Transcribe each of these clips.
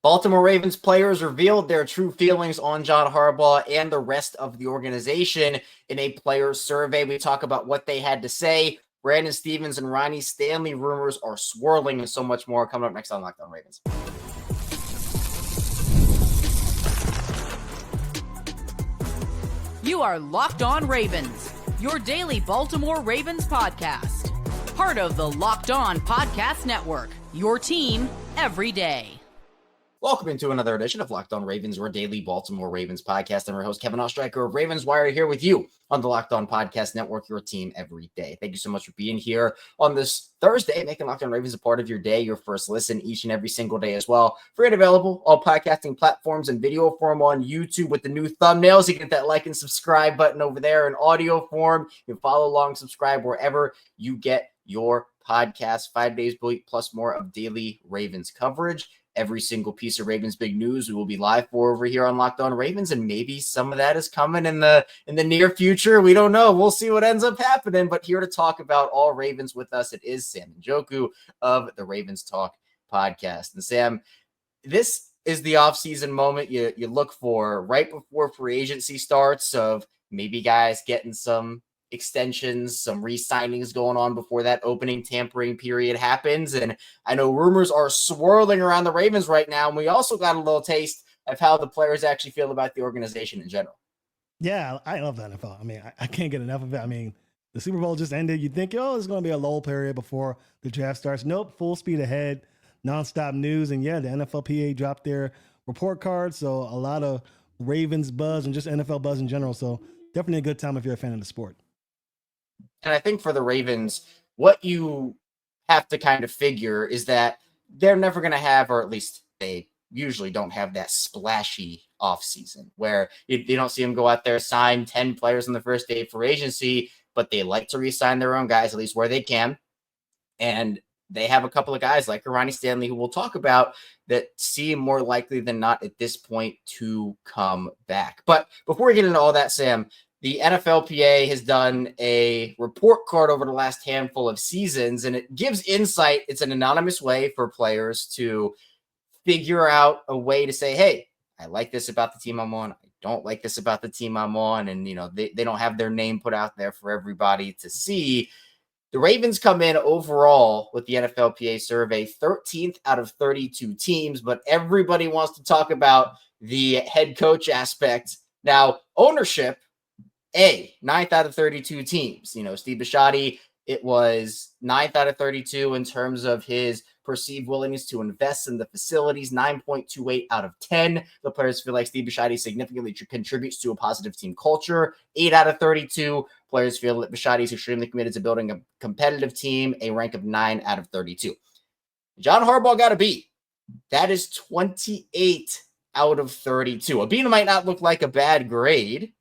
Baltimore Ravens players revealed their true feelings on John Harbaugh and the rest of the organization in a player survey. We talk about what they had to say. Brandon Stevens and Ronnie Stanley rumors are swirling, and so much more coming up next on Locked On Ravens. You are Locked On Ravens, your daily Baltimore Ravens podcast. Part of the Locked On Podcast Network, your team every day. Welcome into another edition of Locked On Ravens, your daily Baltimore Ravens podcast. I'm your host, Kevin Oestreicher of Ravens Wire, here with you on the Locked On Podcast Network, your team every day. Thank you so much for being here on this Thursday, making Locked On Ravens a part of your day, your first listen each and every single day as well. Free and available, all podcasting platforms and video form on YouTube with the new thumbnails. You can hit that like and subscribe button over there in audio form. You can follow along, subscribe wherever you get your podcast. 5 days a week plus more of daily Ravens coverage. Every single piece of Ravens big news we will be live for over here on Locked On Ravens, and maybe some of that is coming in the near future. We don't know. We'll see what ends up happening. But here to talk about all Ravens with us, it is Sam Njoku of the Ravens Talk podcast. And Sam, this is the offseason moment you look for right before free agency starts, of maybe guys getting some extensions, some re-signings going on before that opening tampering period happens. And I know rumors are swirling around the Ravens right now, and we also got a little taste of how the players actually feel about the organization in general. Yeah, I love the NFL. I mean, I can't get enough of it. I mean, the Super Bowl just ended. You think, there's going to be a lull period before the draft starts. Nope, full speed ahead, nonstop news. And yeah, the NFLPA dropped their report card, so a lot of Ravens buzz and just NFL buzz in general. So definitely a good time if you're a fan of the sport. And I think for the Ravens, what you have to kind of figure is that they're never going to have, or at least they usually don't have, that splashy offseason where you don't see them go out there, sign 10 players on the first day for agency, but they like to re-sign their own guys, at least where they can. And they have a couple of guys like Ronnie Stanley, who we'll talk about, that seem more likely than not at this point to come back. But before we get into all that, Sam, the NFLPA has done a report card over the last handful of seasons, and it gives insight. It's an anonymous way for players to figure out a way to say, hey, I like this about the team I'm on. I don't like this about the team I'm on. And, they don't have their name put out there for everybody to see. The Ravens come in overall with the NFLPA survey 13th out of 32 teams, but everybody wants to talk about the head coach aspect. Now, ownership, 9th out of 32 teams. Steve Bisciotti, it was 9th out of 32 in terms of his perceived willingness to invest in the facilities, 9.28 out of 10. The players feel like Steve Bisciotti significantly contributes to a positive team culture. 8 out of 32. Players feel that Bisciotti is extremely committed to building a competitive team, a rank of 9 out of 32. John Harbaugh got a B. That is 28 out of 32. A B might not look like a bad grade,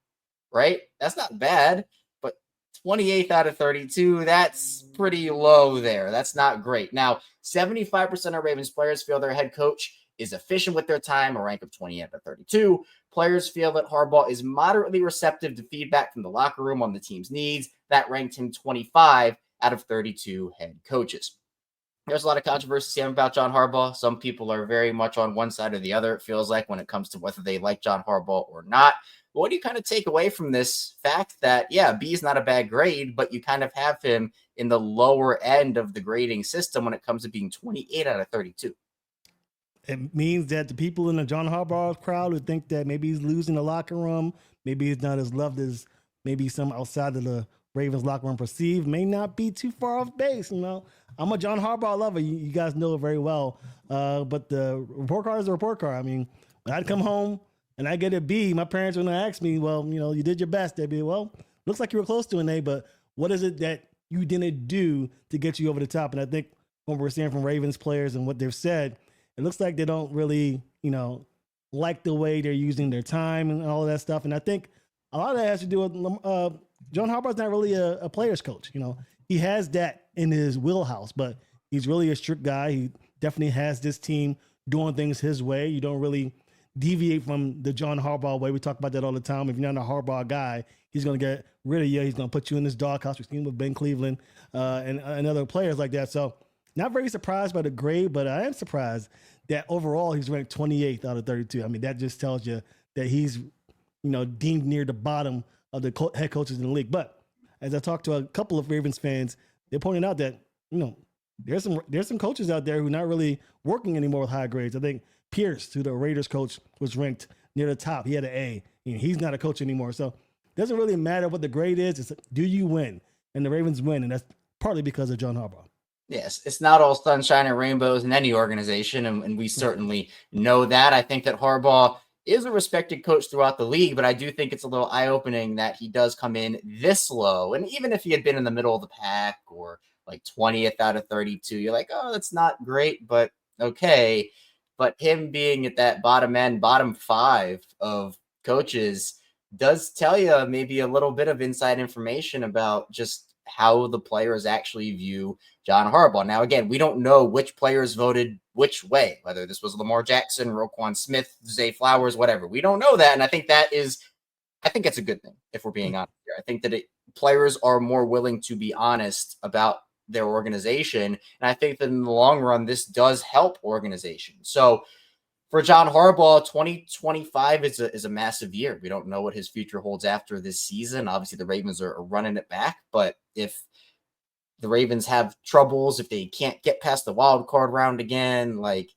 right? That's not bad, but 28th out of 32, that's pretty low there. That's not great. Now, 75% of Ravens players feel their head coach is efficient with their time, a rank of 28 out of 32. Players feel that Harbaugh is moderately receptive to feedback from the locker room on the team's needs. That ranked him 25 out of 32 head coaches. There's a lot of controversy, Sam, about John Harbaugh. Some people are very much on one side or the other, it feels like, when it comes to whether they like John Harbaugh or not. What do you kind of take away from this fact that, B is not a bad grade, but you kind of have him in the lower end of the grading system when it comes to being 28 out of 32? It means that the people in the John Harbaugh crowd who think that maybe he's losing the locker room, maybe he's not as loved as maybe some outside of the Ravens locker room perceived, may not be too far off base. I'm a John Harbaugh lover. You guys know it very well. But the report card is a report card. I mean, when I'd come home and I get a B, my parents, when they ask me, well, you did your best, they'd be, well, looks like you were close to an A, but what is it that you didn't do to get you over the top? And I think when we're seeing from Ravens players and what they've said, it looks like they don't really, like the way they're using their time and all of that stuff. And I think a lot of that has to do with John Harbaugh's not really a player's coach. He has that in his wheelhouse, but he's really a strict guy. He definitely has this team doing things his way. You don't really deviate from the John Harbaugh way. We talk about that all the time. If you're not a Harbaugh guy, he's going to get rid of you. He's going to put you in his doghouse. We've seen with Ben Cleveland and other players like that. So not very surprised by the grade, but I am surprised that overall he's ranked 28th out of 32. I mean, that just tells you that he's, deemed near the bottom of the head coaches in the league. But as I talked to a couple of Ravens fans, they're pointing out that, there's some coaches out there who are not really working anymore with high grades. I think Pierce, who the Raiders coach, was ranked near the top. He had an A. He's not a coach anymore. So it doesn't really matter what the grade is. It's do you win? And the Ravens win, and that's partly because of John Harbaugh. Yes, it's not all sunshine and rainbows in any organization, and we certainly know that. I think that Harbaugh is a respected coach throughout the league, but I do think it's a little eye-opening that he does come in this low. And even if he had been in the middle of the pack or like 20th out of 32, you're like, oh, that's not great, but okay. But him being at that bottom end, bottom 5 of coaches does tell you maybe a little bit of inside information about just how the players actually view John Harbaugh. Now, again, we don't know which players voted which way, whether this was Lamar Jackson, Roquan Smith, Zay Flowers, whatever. We don't know that. And I think it's a good thing, if we're being honest here. I think that players are more willing to be honest about their organization. And I think that in the long run, this does help organization. So for John Harbaugh, 2025 is a massive year. We don't know what his future holds after this season. Obviously, the Ravens are running it back. But if the Ravens have troubles, if they can't get past the wild card round again, like,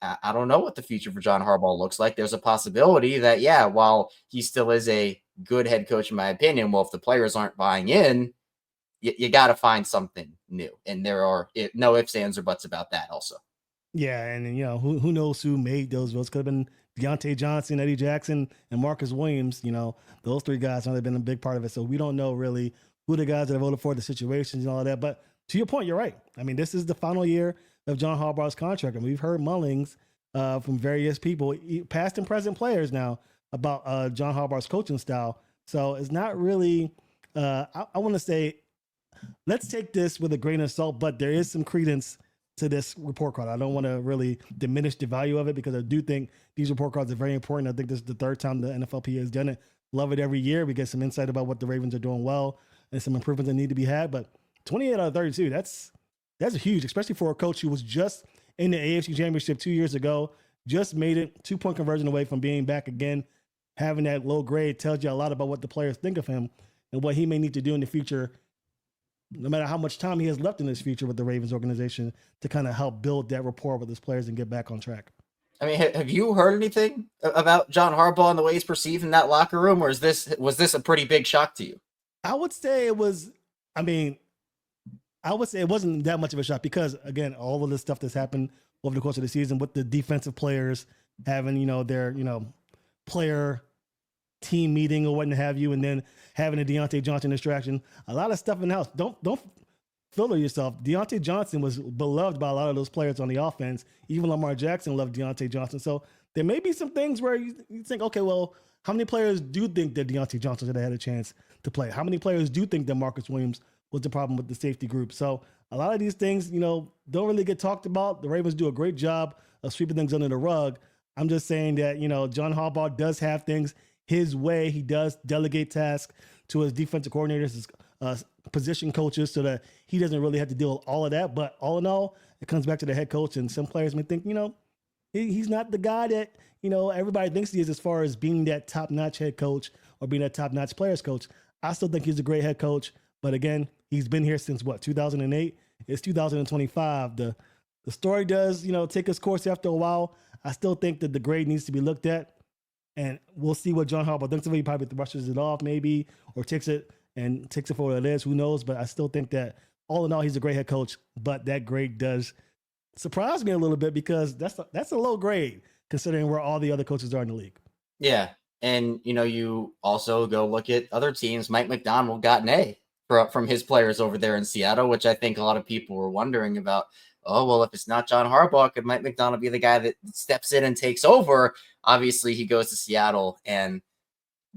I don't know what the future for John Harbaugh looks like. There's a possibility that, while he still is a good head coach, in my opinion, well, if the players aren't buying in, you got to find something new. And there are no ifs, ands, or buts about that also. Yeah, and who knows who made those votes? Could have been Deontay Johnson, Eddie Jackson, and Marcus Williams. Those 3 guys have been a big part of it. So we don't know really who the guys that have voted for, the situations and all that. But to your point, you're right. I mean, this is the final year of John Harbaugh's contract, and we've heard mullings from various people, past and present players now, about John Harbaugh's coaching style. So it's not really. I want to say, let's take this with a grain of salt, but there is some credence to this report card. I don't want to really diminish the value of it because I do think these report cards are very important. I think this is the 3rd time the NFLPA has done it. Love it every year. We get some insight about what the Ravens are doing well and some improvements that need to be had. But 28 out of 32, that's huge, especially for a coach who was just in the AFC Championship 2 years ago, just made it 2-point conversion away from being back again. Having that low grade tells you a lot about what the players think of him and what he may need to do in the future, no matter how much time he has left in his future with the Ravens organization, to kind of help build that rapport with his players and get back on track. I mean, have you heard anything about John Harbaugh and the way he's perceived in that locker room, or was this a pretty big shock to you? I would say it was. I mean, I would say it wasn't that much of a shock because, again, all of the stuff that's happened over the course of the season with the defensive players having, their, player team meeting or what have you, and then having a Deontay Johnson distraction, a lot of stuff in the house. Don't filler yourself. Deontay Johnson was beloved by a lot of those players on the offense. Even Lamar Jackson loved Deontay Johnson. So there may be some things where you think, okay, well, how many players do think that Deontay Johnson should have had a chance to play? How many players do think that Marcus Williams was the problem with the safety group? So a lot of these things, don't really get talked about. The Ravens do a great job of sweeping things under the rug. I'm just saying that, John Harbaugh does have things his way. He does delegate tasks to his defensive coordinators, his position coaches, so that he doesn't really have to deal with all of that. But all in all, it comes back to the head coach. And some players may think, he's not the guy that, everybody thinks he is as far as being that top-notch head coach or being that top-notch players coach. I still think he's a great head coach. But again, he's been here since 2008? It's 2025. The story does, take its course after a while. I still think that the grade needs to be looked at. And we'll see what John Harbaugh thinks of it. He probably rushes it off maybe, or takes it for what it is. Who knows? But I still think that all in all, he's a great head coach. But that grade does surprise me a little bit because that's a low grade considering where all the other coaches are in the league. Yeah. And, you also go look at other teams. Mike McDonald got an A from his players over there in Seattle, which I think a lot of people were wondering about. Oh, well, if it's not John Harbaugh, could Mike McDonald be the guy that steps in and takes over? Obviously, he goes to Seattle, and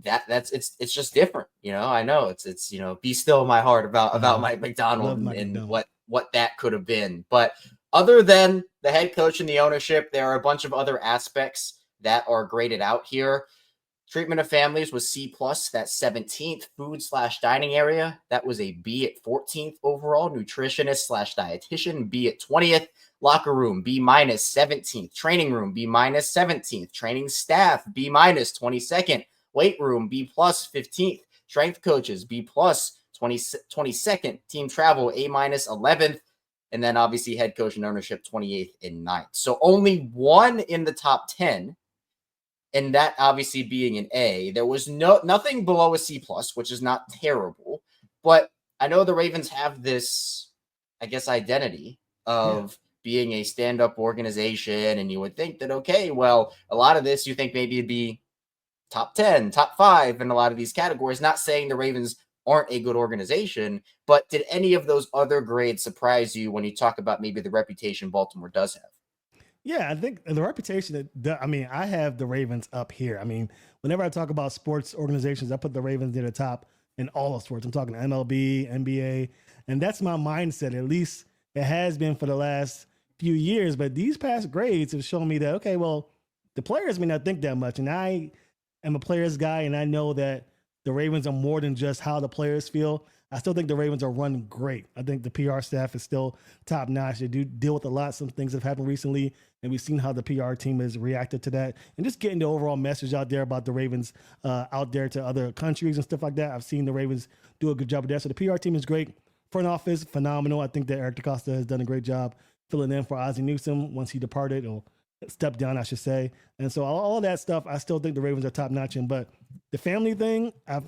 it's just different. I know it's be still my heart about Mike McDonald and what that could have been. But other than the head coach and the ownership, there are a bunch of other aspects that are graded out here. Treatment of families was C+. That's 17th. Food/dining area, that was a B at 14th overall. Nutritionist/dietitian, B at 20th. Locker room, B-, 17th. Training room, B-, 17th. Training staff, B-, 22nd. Weight room, B+, 15th. Strength coaches, B+, 22nd. Team travel, A-, 11th. And then obviously head coach and ownership, 28th and 9th. So only one in the top 10. And that obviously being an A. There was nothing below a C+, which is not terrible. But I know the Ravens have this, I guess, identity of being a stand-up organization. And you would think that, okay, well, a lot of this you think maybe it'd be top 10, top 5 in a lot of these categories. Not saying the Ravens aren't a good organization, but did any of those other grades surprise you when you talk about maybe the reputation Baltimore does have? Yeah, I think the reputation I have the Ravens up here. I mean, whenever I talk about sports organizations, I put the Ravens near the top in all of sports. I'm talking MLB, NBA, and that's my mindset. At least it has been for the last few years. But these past grades have shown me that, okay, well, the players may not think that much. And I am a players guy, and I know that the Ravens are more than just how the players feel. I still think the Ravens are run great. I think the PR staff is still top notch. They do deal with a lot. Some things have happened recently, and we've seen how the PR team has reacted to that. And just getting the overall message out there about the Ravens out there to other countries and stuff like that. I've seen the Ravens do a good job of that. So the PR team is great. Front office, phenomenal. I think that Eric DeCosta has done a great job filling in for Ozzie Newsome once he departed, or stepped down, I should say. And so all of that stuff, I still think the Ravens are top notch in. But the family thing, I've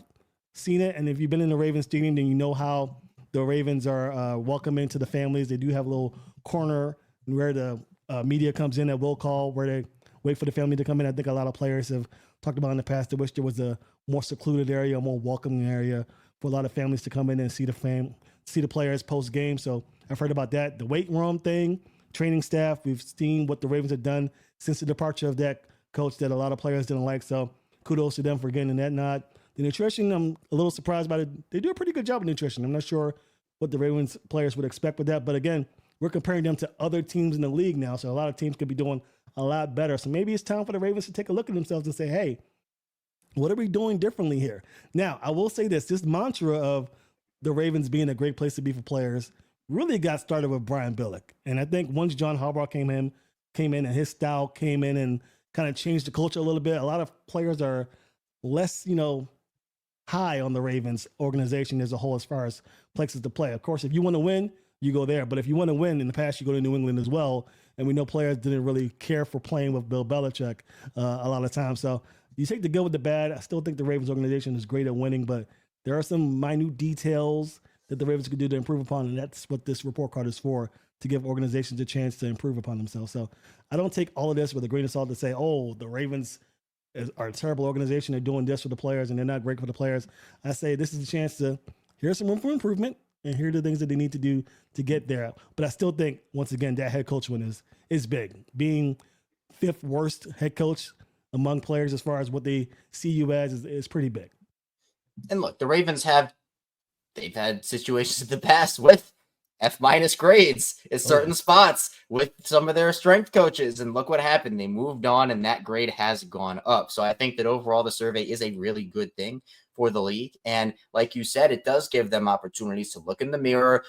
seen it, and if you've been in the Ravens stadium, then you know how the Ravens are welcoming to the families. They do have a little corner where the media comes in at will call, where they wait for the family to come in. I think a lot of players have talked about in the past. They wish there was a more secluded area, a more welcoming area for a lot of families to come in and see the players post game. So I've heard about that. The weight room thing, training staff. We've seen what the Ravens have done since the departure of that coach that a lot of players didn't like. So kudos to them for getting that nod. The nutrition, I'm a little surprised by it. They do a pretty good job of nutrition. I'm not sure what the Ravens players would expect with that. But again, we're comparing them to other teams in the league now. So a lot of teams could be doing a lot better. So maybe it's time for the Ravens to take a look at themselves and say, hey, what are we doing differently here? Now, I will say this mantra of the Ravens being a great place to be for players really got started with Brian Billick. And I think once John Harbaugh came in and his style came in and kind of changed the culture a little bit, a lot of players are less, high on the Ravens organization as a whole as far as places to play. Of course, if you want to win, you go there. But if you want to win, in the past, you go to New England as well. And we know players didn't really care for playing with Bill Belichick a lot of times. So you take the good with the bad. I still think the Ravens organization is great at winning, but there are some minute details that the Ravens could do to improve upon, and that's what this report card is for, to give organizations a chance to improve upon themselves. So I don't take all of this with a grain of salt to say, oh, the Ravens are a terrible organization. They're doing this for the players and they're not great for the players. I say this is a chance to, here's some room for improvement, and here are the things that they need to do to get there. But I still think, once again, that head coach win is big. Being fifth worst head coach among players as far as what they see you as is pretty big. And look, the Ravens they've had situations in the past with F- grades at certain spots with some of their strength coaches. And look what happened. They moved on, and that grade has gone up. So I think that overall the survey is a really good thing for the league. And like you said, it does give them opportunities to look in the mirror.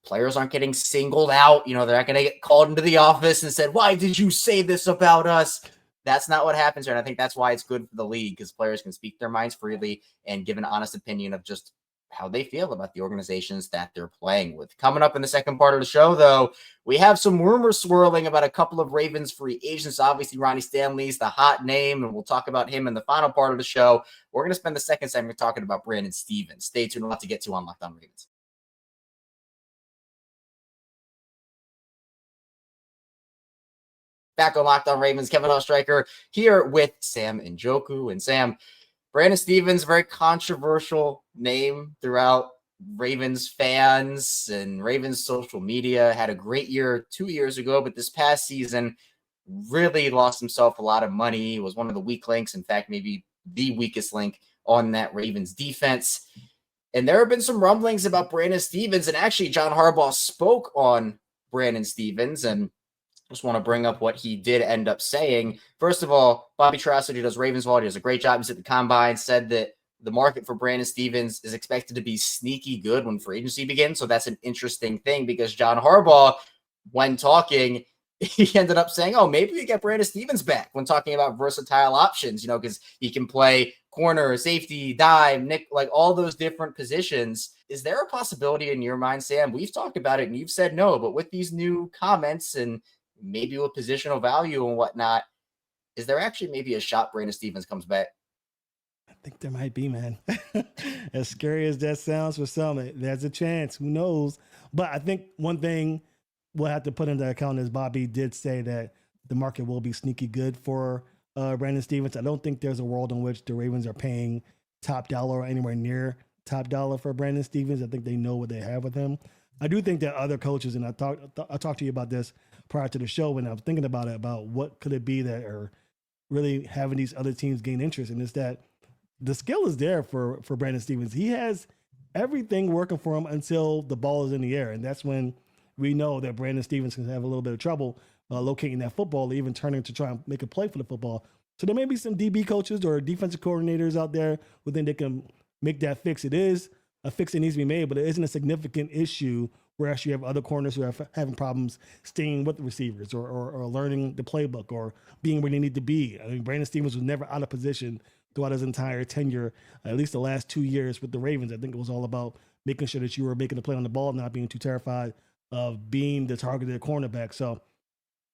Players aren't getting singled out. They're not going to get called into the office and said, why did you say this about us? That's not what happens here. And I think that's why it's good for the league, because players can speak their minds freely and give an honest opinion of just how they feel about the organizations that they're playing with. Coming up in the second part of the show, though, we have some rumors swirling about a couple of Ravens free agents. Obviously, Ronnie Stanley's the hot name, and we'll talk about him in the final part of the show. We're going to spend the second segment talking about Brandon Stephens. Stay tuned. A lot to get to on Locked On Ravens. Back on Locked On Ravens, Kevin Oestreicher here with Sam Njoku. And Sam, Brandon Stephens, very controversial name throughout Ravens fans and Ravens social media. Had a great year 2 years ago, but this past season really lost himself a lot of money. He was one of the weak links. In fact, maybe the weakest link on that Ravens defense. And there have been some rumblings about Brandon Stephens. And actually, John Harbaugh spoke on Brandon Stephens and Just want to bring up what he did end up saying. First of all, Bobby Trasser, who does Ravens Vault, he does a great job. He's at the combine, said that the market for Brandon Stevens is expected to be sneaky good when free agency begins. So that's an interesting thing because John Harbaugh, when talking, he ended up saying, oh, maybe we get Brandon Stevens back when talking about versatile options, because he can play corner, safety, dime, nick, like all those different positions. Is there a possibility in your mind, Sam? We've talked about it and you've said no, but with these new comments and maybe with positional value and whatnot, is there actually maybe a shot Brandon Stevens comes back? I think there might be, man. As scary as that sounds for some, there's a chance. Who knows? But I think one thing we'll have to put into account is Bobby did say that the market will be sneaky good for Brandon Stevens. I don't think there's a world in which the Ravens are paying top dollar or anywhere near top dollar for Brandon Stevens. I think they know what they have with him. I do think that other coaches, and I talked to you about this prior to the show when I was thinking about it, about what could it be that are really having these other teams gain interest, and it's that the skill is there for Brandon Stevens. He has everything working for him until the ball is in the air, and that's when we know that Brandon Stevens can have a little bit of trouble locating that football, or even turning to try and make a play for the football. So there may be some DB coaches or defensive coordinators out there who think they can make that fix. It is a fix that needs to be made, but it isn't a significant issue where actually you have other corners who are having problems staying with the receivers or learning the playbook or being where they need to be. I mean, Brandon Stevens was never out of position throughout his entire tenure, at least the last 2 years with the Ravens. I think it was all about making sure that you were making the play on the ball, not being too terrified of being the targeted cornerback. So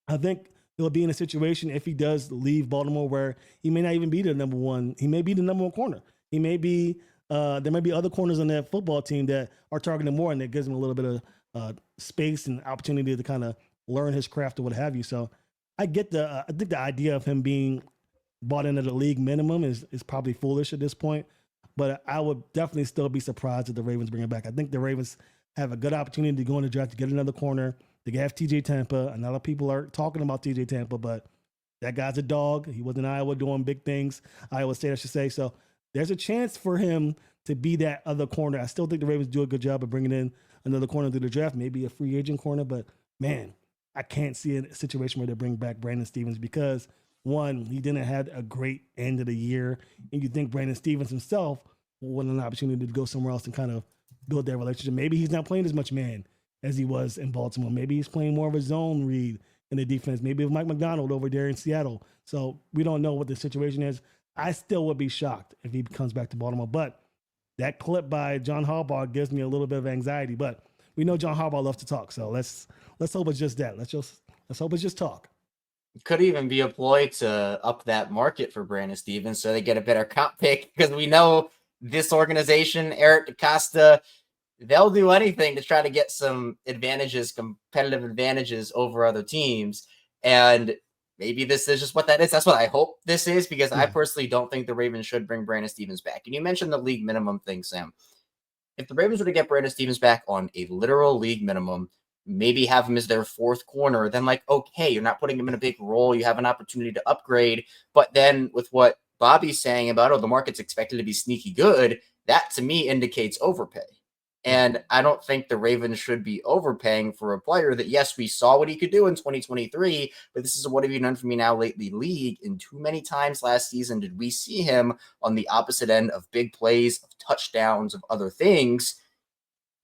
I think he'll be in a situation, if he does leave Baltimore, where he may not even be the number one. He may be the number one corner. He may be, there may be other corners on that football team that are targeting more, and that gives him a little bit of space and opportunity to kind of learn his craft or what have you. So I think the idea of him being bought into the league minimum is probably foolish at this point, but I would definitely still be surprised if the Ravens bring him back. I think the Ravens have a good opportunity to go in the draft to get another corner. They have TJ Tampa. A lot of people are talking about TJ Tampa, but that guy's a dog. He was in Iowa doing big things. Iowa State, I should say. So there's a chance for him to be that other corner. I still think the Ravens do a good job of bringing in another corner through the draft, maybe a free agent corner, but man, I can't see a situation where they bring back Brandon Stevens because, one, he didn't have a great end of the year, and you think Brandon Stevens himself will want an opportunity to go somewhere else and kind of build that relationship. Maybe he's not playing as much man as he was in Baltimore. Maybe he's playing more of a zone read in the defense. Maybe with Mike McDonald over there in Seattle. So we don't know what the situation is. I still would be shocked if he comes back to Baltimore. But that clip by John Harbaugh gives me a little bit of anxiety. But we know John Harbaugh loves to talk. So let's hope it's just that. Let's hope it's just talk. Could even be a ploy to up that market for Brandon Stevens so they get a better comp pick, because we know this organization, Eric DeCosta, they'll do anything to try to get some advantages, competitive advantages over other teams. And maybe this is just what that is. That's what I hope this is, because I personally don't think the Ravens should bring Brandon Stevens back. And you mentioned the league minimum thing, Sam. If the Ravens were to get Brandon Stevens back on a literal league minimum, maybe have him as their fourth corner, then okay, you're not putting him in a big role. You have an opportunity to upgrade. But then with what Bobby's saying about, the market's expected to be sneaky good, that to me indicates overpay. And I don't think the Ravens should be overpaying for a player that, yes, we saw what he could do in 2023, but this is what have you done for me now lately league. And too many times last season did we see him on the opposite end of big plays, of touchdowns, of other things.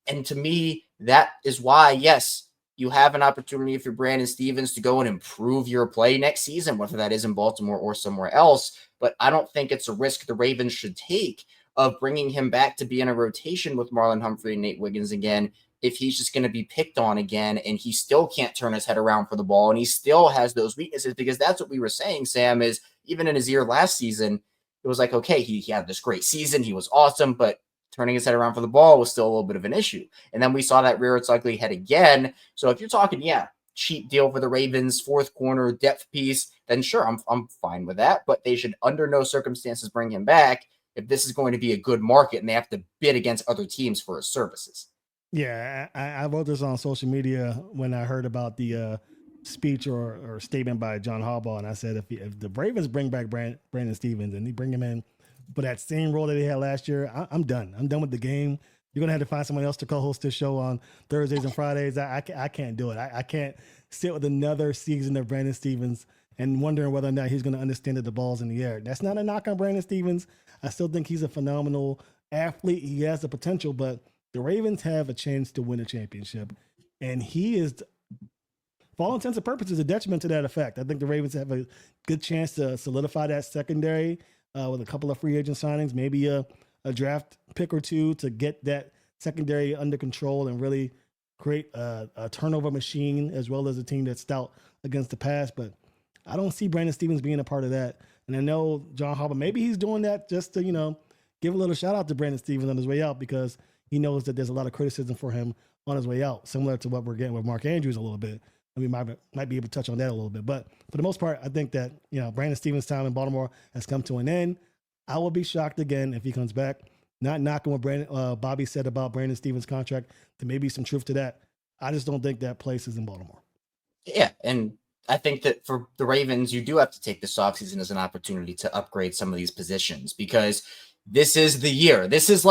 And to me, that is why, yes, you have an opportunity for Brandon Stevens to go and improve your play next season, whether that is in Baltimore or somewhere else. But I don't think it's a risk the Ravens should take of bringing him back to be in a rotation with Marlon, Humphrey, and Nate Wiggins again, if he's just going to be picked on again and he still can't turn his head around for the ball and he still has those weaknesses. Because that's what we were saying, Sam, is even in his year last season, it was okay, he had this great season, he was awesome, but turning his head around for the ball was still a little bit of an issue. And then we saw that rear its ugly head again. So if you're talking, cheap deal for the Ravens, fourth corner, depth piece, then sure, I'm fine with that. But they should under no circumstances bring him back if this is going to be a good market and they have to bid against other teams for his services. Yeah, I wrote this on social media when I heard about the speech or statement by John Harbaugh, and I said if the Ravens bring back Brandon Stevens and they bring him in for that same role that they had last year, I'm done. I'm done with the game. You're gonna have to find someone else to co-host this show on Thursdays and Fridays. I can't do it. I can't sit with another season of Brandon Stevens and wondering whether or not he's going to understand that the ball's in the air. That's not a knock on Brandon Stevens. I still think he's a phenomenal athlete. He has the potential, but the Ravens have a chance to win a championship. And he is, for all intents and purposes, a detriment to that effect. I think the Ravens have a good chance to solidify that secondary with a couple of free agent signings, maybe a draft pick or two to get that secondary under control and really create a turnover machine, as well as a team that's stout against the pass. But I don't see Brandon Stevens being a part of that. And I know John Harbaugh, maybe he's doing that just to, give a little shout out to Brandon Stevens on his way out, because he knows that there's a lot of criticism for him on his way out, similar to what we're getting with Mark Andrews a little bit. And we might be able to touch on that a little bit. But for the most part, I think that, Brandon Stevens' time in Baltimore has come to an end. I will be shocked again if he comes back. Not knocking what Bobby said about Brandon Stevens' contract. There may be some truth to that. I just don't think that place is in Baltimore. Yeah, and I think that for the Ravens, you do have to take this offseason as an opportunity to upgrade some of these positions, because this is the year. This is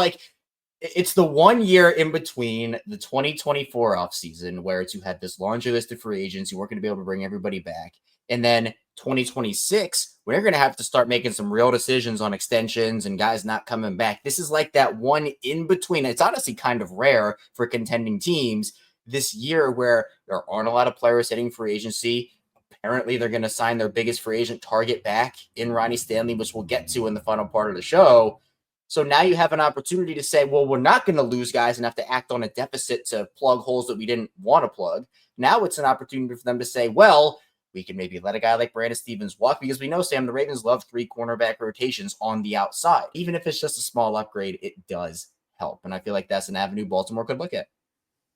it's the 1 year in between the 2024 offseason where you had this laundry list of free agents. You weren't going to be able to bring everybody back. And then 2026, we're going to have to start making some real decisions on extensions and guys not coming back. This is like that one in between. It's honestly kind of rare for contending teams this year where there aren't a lot of players hitting free agency. Apparently, they're going to sign their biggest free agent target back in Ronnie Stanley, which we'll get to in the final part of the show. So now you have an opportunity to say, well, we're not going to lose guys and have to act on a deficit to plug holes that we didn't want to plug. Now it's an opportunity for them to say, well, we can maybe let a guy like Brandon Stevens walk, because we know, Sam, the Ravens love 3 cornerback rotations on the outside. Even if it's just a small upgrade, it does help. And I feel like that's an avenue Baltimore could look at.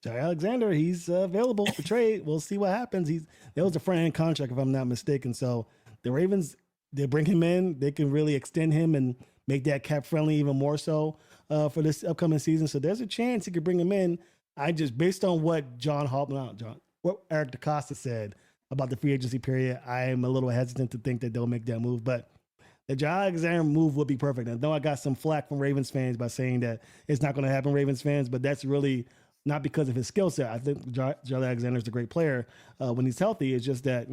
Jair Alexander, he's available for trade. We'll see what happens. That was a front-end contract, if I'm not mistaken. So the Ravens, they bring him in. They can really extend him and make that cap-friendly even more so for this upcoming season. So there's a chance he could bring him in. I just, based on what what Eric DeCosta said about the free agency period, I am a little hesitant to think that they'll make that move. But the Jair Alexander move would be perfect. I know I got some flack from Ravens fans by saying that it's not going to happen, Ravens fans, but that's really not because of his skill set. I think Jair Alexander is a great player when he's healthy. It's just that,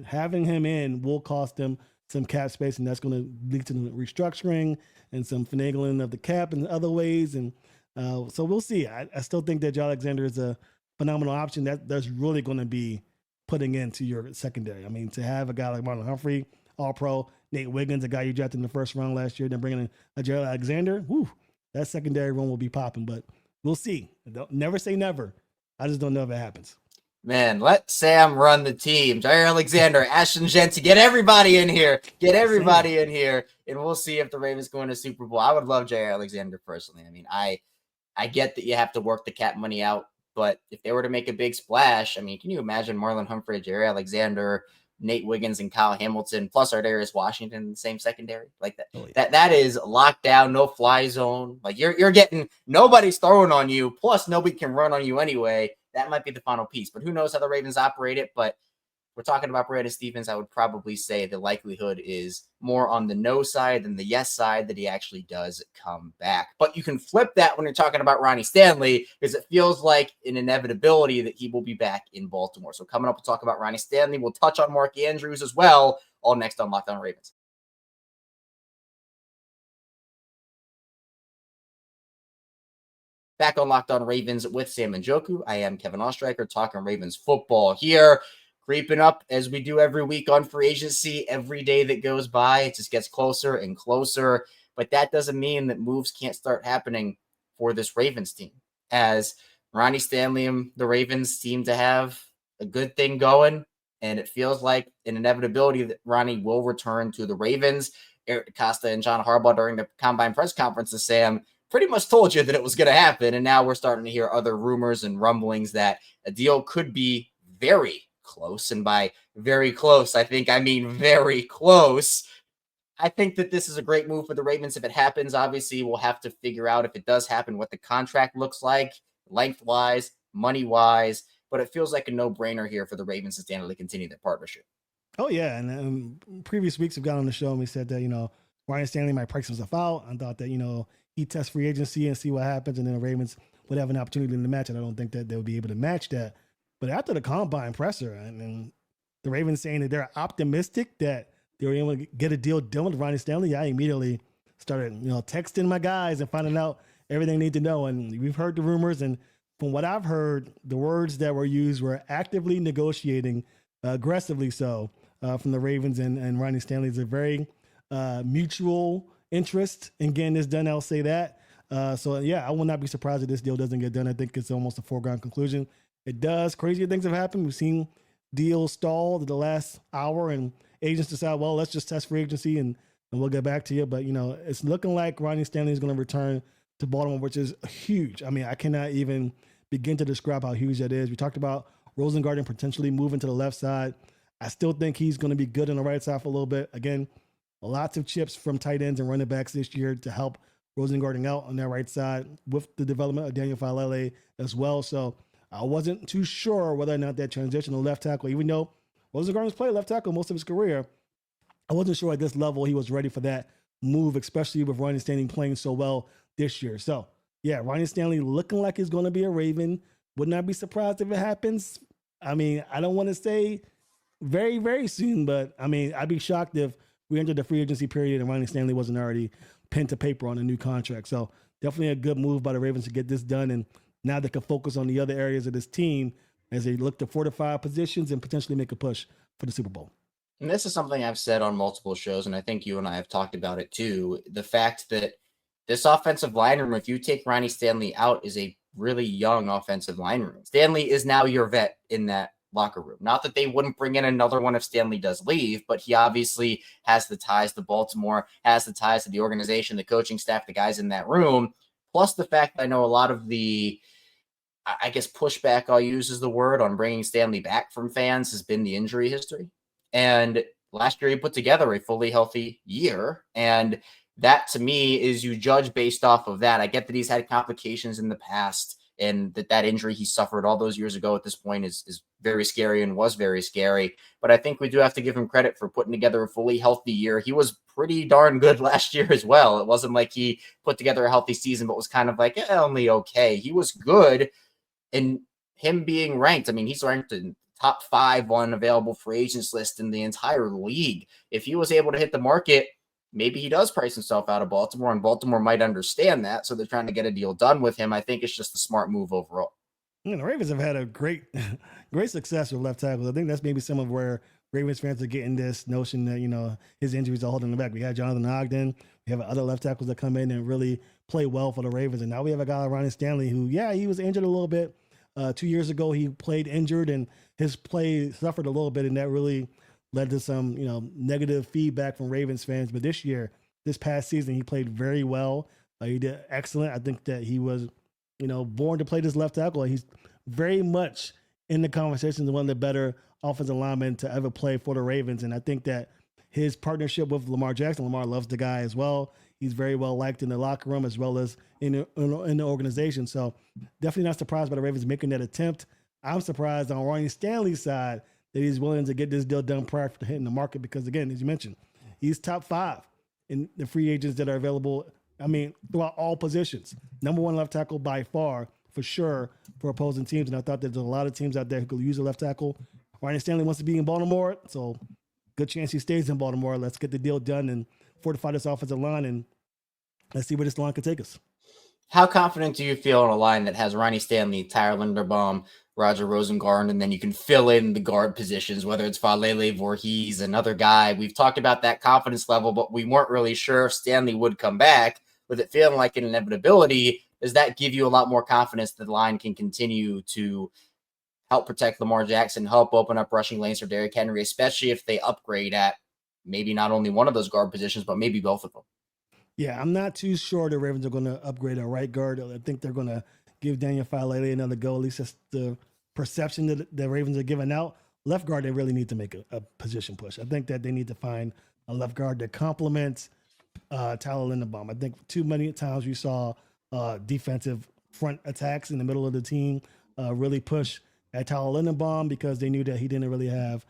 having him in will cost them some cap space, and that's going to lead to restructuring and some finagling of the cap in other ways. And so we'll see. I still think that Jair Alexander is a phenomenal option. That's really going to be putting into your secondary. I mean, to have a guy like Marlon Humphrey, All-Pro, Nate Wiggins, a guy you drafted in the first round last year, then bringing in a Jair Alexander, that secondary run will be popping. But we'll see. Never say never. I just don't know if it happens. Man, let Sam run the team. Jair Alexander, Ashton Genty, get everybody in here. Get everybody in here, and we'll see if the Ravens go into Super Bowl. I would love Jair Alexander personally. I mean, I get that you have to work the cap money out, but if they were to make a big splash, I mean, can you imagine Marlon Humphrey, Jair Alexander, Nate Wiggins, and Kyle Hamilton, plus Ardarius Washington in the same secondary? Like that, that is locked down, no fly zone. Like you're getting, nobody's throwing on you, plus nobody can run on you anyway. That might be the final piece, but who knows how the Ravens operate it. But we're talking about Brandon Stevens. I would probably say the likelihood is more on the no side than the yes side that he actually does come back. But you can flip that when you're talking about Ronnie Stanley, because it feels like an inevitability that he will be back in Baltimore. So coming up, we'll talk about Ronnie Stanley. We'll touch on Mark Andrews as well, all next on Locked On Ravens. Back on Locked On Ravens with Sam Njoku. I am Kevin Oestreicher, talking Ravens football here. Creeping up as we do every week on free agency. Every day that goes by, it just gets closer and closer. But that doesn't mean that moves can't start happening for this Ravens team, as Ronnie Stanley and the Ravens seem to have a good thing going. And it feels like an inevitability that Ronnie will return to the Ravens. Eric DeCosta and John Harbaugh during the combine press conferences, Sam, pretty much told you that it was going to happen. And now we're starting to hear other rumors and rumblings that a deal could be very close. And by very close, I mean very close. I think that this is a great move for the Ravens if it happens. Obviously, we'll have to figure out if it does happen what the contract looks like, lengthwise, money-wise. But it feels like a no-brainer here for the Ravens to stand to continue their partnership. Oh, yeah. And previous weeks we've got on the show and we said that, Ryan Stanley might price himself out. I thought that, he'd test free agency and see what happens. And then the Ravens would have an opportunity to match it. I don't think that they would be able to match that. But after the combine presser, and the Ravens saying that they're optimistic that they were able to get a deal done with Ronnie Stanley, I immediately started, texting my guys and finding out everything they need to know. And we've heard the rumors, and from what I've heard, the words that were used were actively negotiating, aggressively so, from the Ravens and Ronnie Stanley. Is a very mutual interest in getting this done. I'll say that. So yeah, I will not be surprised if this deal doesn't get done. I think it's almost a foregone conclusion. It does. Crazier things have happened. We've seen deals stall at the last hour, and agents decide, well, let's just test free agency and we'll get back to you. But it's looking like Ronnie Stanley is going to return to Baltimore, which is huge. I mean, I cannot even begin to describe how huge that is. We talked about Rosengarten potentially moving to the left side. I still think he's going to be good on the right side for a little bit. Again, lots of chips from tight ends and running backs this year to help Rosengarten out on that right side with the development of Daniel Falele as well. So I wasn't too sure whether or not that transition to left tackle, even though Rosengarten's played left tackle most of his career, I wasn't sure at this level he was ready for that move, especially with Ronnie Stanley playing so well this year. So yeah, Ronnie Stanley looking like he's going to be a Raven. Would not be surprised if it happens. I mean, I don't want to say very, very soon, but I mean, I'd be shocked if we entered the free agency period and Ronnie Stanley wasn't already pen to paper on a new contract. So definitely a good move by the Ravens to get this done. And now they can focus on the other areas of this team as they look to fortify positions and potentially make a push for the Super Bowl. And this is something I've said on multiple shows, and I think you and I have talked about it too. The fact that this offensive line room, if you take Ronnie Stanley out, is a really young offensive line room. Stanley is now your vet in that locker room. Not that they wouldn't bring in another one if Stanley does leave, but he obviously has the ties to Baltimore, has the ties to the organization, the coaching staff, the guys in that room. Plus the fact that I know a lot of the, I guess, pushback, I'll use as the word, on bringing Stanley back from fans has been the injury history. And last year he put together a fully healthy year. And that to me is, you judge based off of that. I get that he's had complications in the past, and that injury he suffered all those years ago at this point is very scary and was very scary. But I think we do have to give him credit for putting together a fully healthy year. He was pretty darn good last year as well. It wasn't like he put together a healthy season, but was kind of like only okay. He was good. And him being ranked, I mean, he's ranked in top 5 on available free agents list in the entire league. If he was able to hit the market, maybe he does price himself out of Baltimore, and Baltimore might understand that. So they're trying to get a deal done with him. I think it's just a smart move overall. The Ravens have had a great success with left tackles. I think that's maybe some of where Ravens fans are getting this notion that, his injuries are holding him back. We had Jonathan Ogden. We have other left tackles that come in and really play well for the Ravens. And now we have a guy like Ronnie Stanley who, he was injured a little bit. 2 years ago, he played injured, and his play suffered a little bit, and that really led to some, negative feedback from Ravens fans. But this past season, he played very well. He did excellent. I think that he was, born to play this left tackle. He's very much in the conversation as one of the better offensive linemen to ever play for the Ravens. And I think that his partnership with Lamar Jackson, Lamar loves the guy as well. He's very well liked in the locker room as well as in the organization. So definitely not surprised by the Ravens making that attempt. I'm surprised on Ronnie Stanley's side that he's willing to get this deal done prior to hitting the market because, again, as you mentioned, he's top 5 in the free agents that are available, throughout all positions. Number 1 left tackle by far, for sure, for opposing teams. And I thought there's a lot of teams out there who could use a left tackle. Ronnie Stanley wants to be in Baltimore, so good chance he stays in Baltimore. Let's get the deal done and fortify this offensive line, and let's see where this line could take us. How confident do you feel in a line that has Ronnie Stanley, Tyler Linderbaum, Roger Rosengarten, and then you can fill in the guard positions, whether it's Falele, Voorhees, another guy? We've talked about that confidence level, but we weren't really sure if Stanley would come back. With it feeling like an inevitability, does that give you a lot more confidence that the line can continue to help protect Lamar Jackson, help open up rushing lanes for Derrick Henry, especially if they upgrade at maybe not only one of those guard positions, but maybe both of them? Yeah, I'm not too sure the Ravens are going to upgrade a right guard. I think they're going to give Daniel Falele another go. At least that's the perception that the Ravens are giving out. Left guard, they really need to make a position push. I think that they need to find a left guard that complements Tyler Linderbaum. I think too many times we saw defensive front attacks in the middle of the team really push at Tyler Linderbaum because they knew that he didn't really have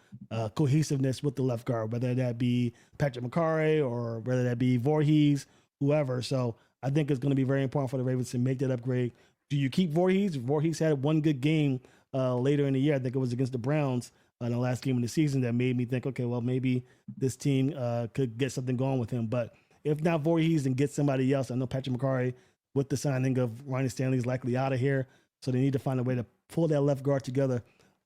cohesiveness with the left guard, whether that be Patrick McCarry or whether that be Voorhees, whoever. So I think it's going to be very important for the Ravens to make that upgrade. Do you keep Voorhees? Voorhees had one good game later in the year. I think it was against the Browns in the last game of the season that made me think, okay, well, maybe this team could get something going with him. But if not Voorhees, then get somebody else. I know Patrick McCarry, with the signing of Ronnie Stanley, is likely out of here. So they need to find a way to pull that left guard together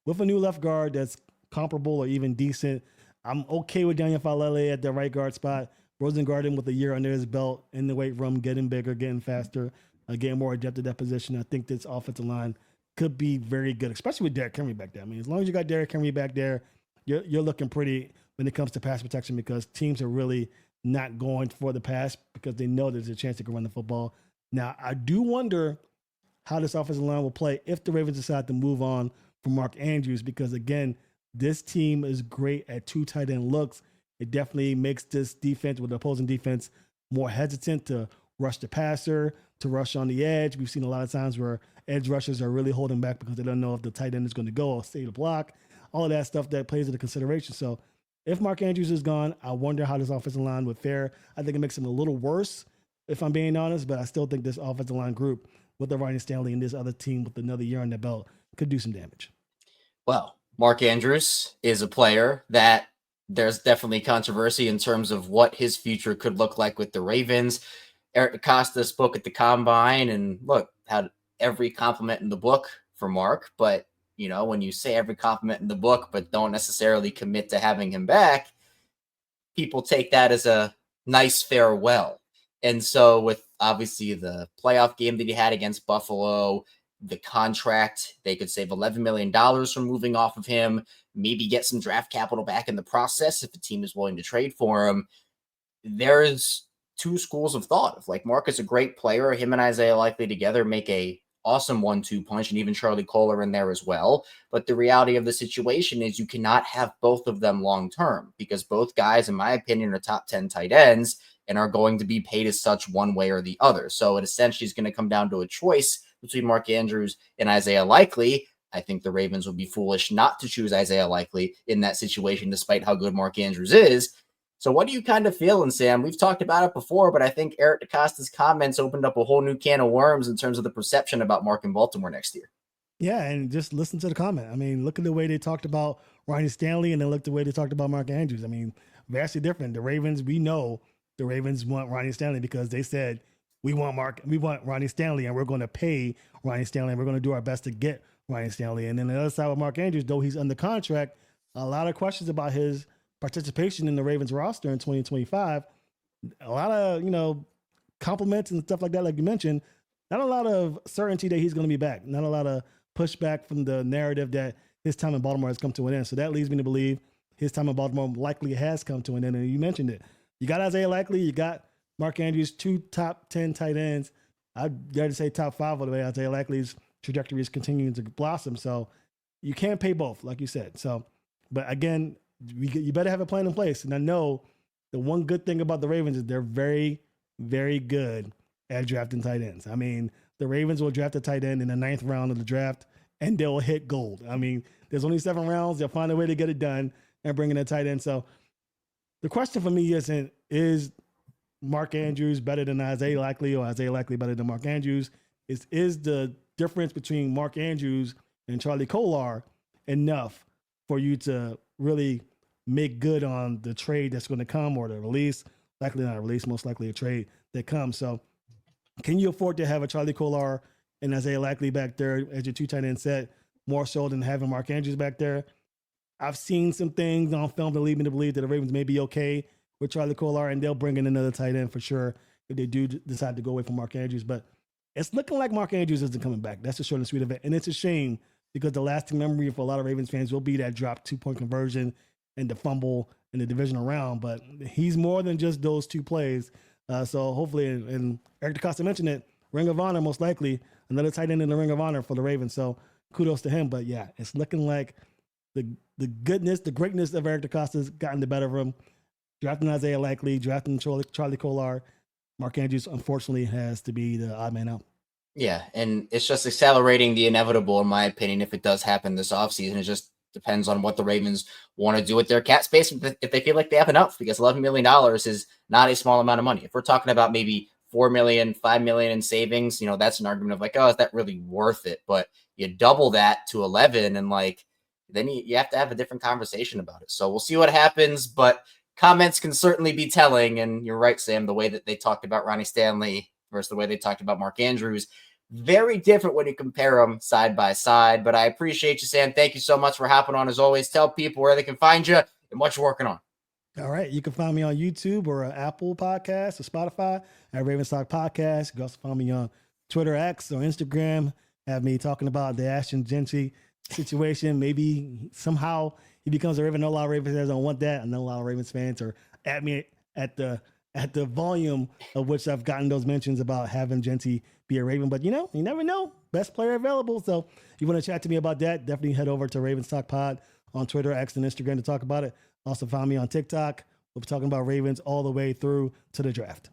with a new left guard that's comparable or even decent. I'm okay with Daniel Falele at the right guard spot. Rosengarten with a year under his belt in the weight room, getting bigger, getting faster, getting more adept at that position. I think this offensive line could be very good, especially with Derrick Henry back there. I mean, as long as you got Derrick Henry back there, you're looking pretty when it comes to pass protection, because teams are really not going for the pass because they know there's a chance they can run the football. Now, I do wonder how this offensive line will play if the Ravens decide to move on from Mark Andrews, because, again, this team is great at two tight end looks. It definitely makes this defense, with the opposing defense, more hesitant to rush the passer, to rush on the edge. We've seen a lot of times where edge rushers are really holding back because they don't know if the tight end is going to go or stay to block. All of that stuff that plays into consideration. So if Mark Andrews is gone, I wonder how this offensive line would fare. I think it makes them a little worse, if I'm being honest, but I still think this offensive line group with the Ronnie Stanley and this other team with another year on their belt could do some damage. Well, Mark Andrews is a player that there's definitely controversy in terms of what his future could look like with the Ravens. Eric DeCosta spoke at the Combine and, look, had every compliment in the book for Mark. But, you know, when you say every compliment in the book but don't necessarily commit to having him back, people take that as a nice farewell. And so with obviously the playoff game that he had against Buffalo, the contract, they could save $11 million from moving off of him, maybe get some draft capital back in the process if the team is willing to trade for him. There's two schools of thought. If, like, Mark is a great player, him and Isaiah Likely together make a awesome 1-2 punch, and even Charlie Kohler in there as well. But the reality of the situation is you cannot have both of them long term, because both guys, in my opinion, are top 10 tight ends and are going to be paid as such one way or the other. So it essentially is going to come down to a choice between Mark Andrews and Isaiah Likely. I think the Ravens would be foolish not to choose Isaiah Likely in that situation, despite how good Mark Andrews is. So what do you kind of feel? And Sam, we've talked about it before, but I think Eric DeCosta's comments opened up a whole new can of worms in terms of the perception about Mark in Baltimore next year. Yeah, and just listen to the comment. I mean, look at the way they talked about Ronnie Stanley, and then look at the way they talked about Mark Andrews. I mean, vastly different. The Ravens, we know the Ravens want Ronnie Stanley because they said, we want Ronnie Stanley, and we're going to pay Ronnie Stanley, and we're going to do our best to get Ronnie Stanley. And then the other side with Mark Andrews, though he's under contract, a lot of questions about his participation in the Ravens roster in 2025. A lot of, compliments and stuff like that, like you mentioned. Not a lot of certainty that he's going to be back. Not a lot of pushback from the narrative that his time in Baltimore has come to an end. So that leads me to believe his time in Baltimore likely has come to an end. And you mentioned it. You got Isaiah Likely, you got Mark Andrews, two top 10 tight ends. I'd dare to say top 5 of the way Isaiah Likely's trajectory is continuing to blossom. So you can't pay both, like you said. So, but again, you better have a plan in place. And I know the one good thing about the Ravens is they're very, very good at drafting tight ends. I mean, the Ravens will draft a tight end in the 9th round of the draft, and they'll hit gold. I mean, there's only 7 rounds. They'll find a way to get it done and bring in a tight end. So the question for me is Mark Andrews better than Isaiah Likely, or Isaiah Likely better than Mark Andrews? Is the difference between Mark Andrews and Charlie Kohler enough for you to really make good on the trade that's going to come, or the release? Likely not a release, most likely a trade that comes. So can you afford to have a Charlie Kohler and Isaiah Likely back there as your 2 tight end set, more so than having Mark Andrews back there? I've seen some things on film that lead me to believe that the Ravens may be okay with Charlie Kohler, and they'll bring in another tight end for sure if they do decide to go away from Mark Andrews. But it's looking like Mark Andrews isn't coming back. That's the short and sweet of it. And it's a shame, because the lasting memory for a lot of Ravens fans will be that dropped 2-point conversion and the fumble in the divisional round. But he's more than just those 2 plays. So hopefully, and Eric DeCosta mentioned it, Ring of Honor, most likely, another tight end in the Ring of Honor for the Ravens. So kudos to him. But yeah, it's looking like the goodness, the greatness of Eric DeCosta's gotten the better of him. Drafting Isaiah Likely, drafting Charlie Kohler. Mark Andrews, unfortunately, has to be the odd man out. Yeah, and it's just accelerating the inevitable, in my opinion, if it does happen this offseason. It just depends on what the Ravens want to do with their cap space, if they feel like they have enough, because $11 million is not a small amount of money. If we're talking about maybe $4 million, $5 million in savings, that's an argument of like, oh, is that really worth it? But you double that to 11 and like, then you have to have a different conversation about it. So we'll see what happens, but comments can certainly be telling. And you're right, Sam, the way that they talked about Ronnie Stanley versus the way they talked about Mark Andrews, very different when you compare them side by side. But I appreciate you, Sam. Thank you so much for hopping on as always. Tell people where they can find you and what you're working on. All right. You can find me on YouTube or Apple Podcasts or Spotify at Ravens Talk Podcast. You can also find me on Twitter X or Instagram. Have me talking about the Ashton Gentry situation. Maybe somehow he becomes a Raven. I know a lot of Ravens fans don't want that. I know a lot of Ravens fans are at me at the volume of which I've gotten those mentions about having Gentry be a Raven. But, you never know. Best player available. So if you want to chat to me about that, definitely head over to Ravens Talk Pod on Twitter, X, and Instagram to talk about it. Also find me on TikTok. We'll be talking about Ravens all the way through to the draft.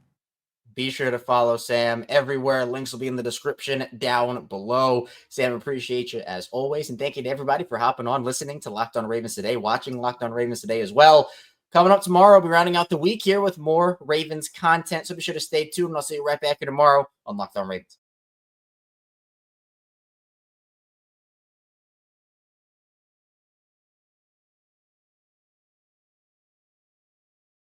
Be sure to follow Sam everywhere. Links will be in the description down below. Sam, appreciate you as always. And thank you to everybody for hopping on, listening to Locked On Ravens today, watching Locked On Ravens today as well. Coming up tomorrow, we'll be rounding out the week here with more Ravens content. So be sure to stay tuned. And I'll see you right back here tomorrow on Locked On Ravens.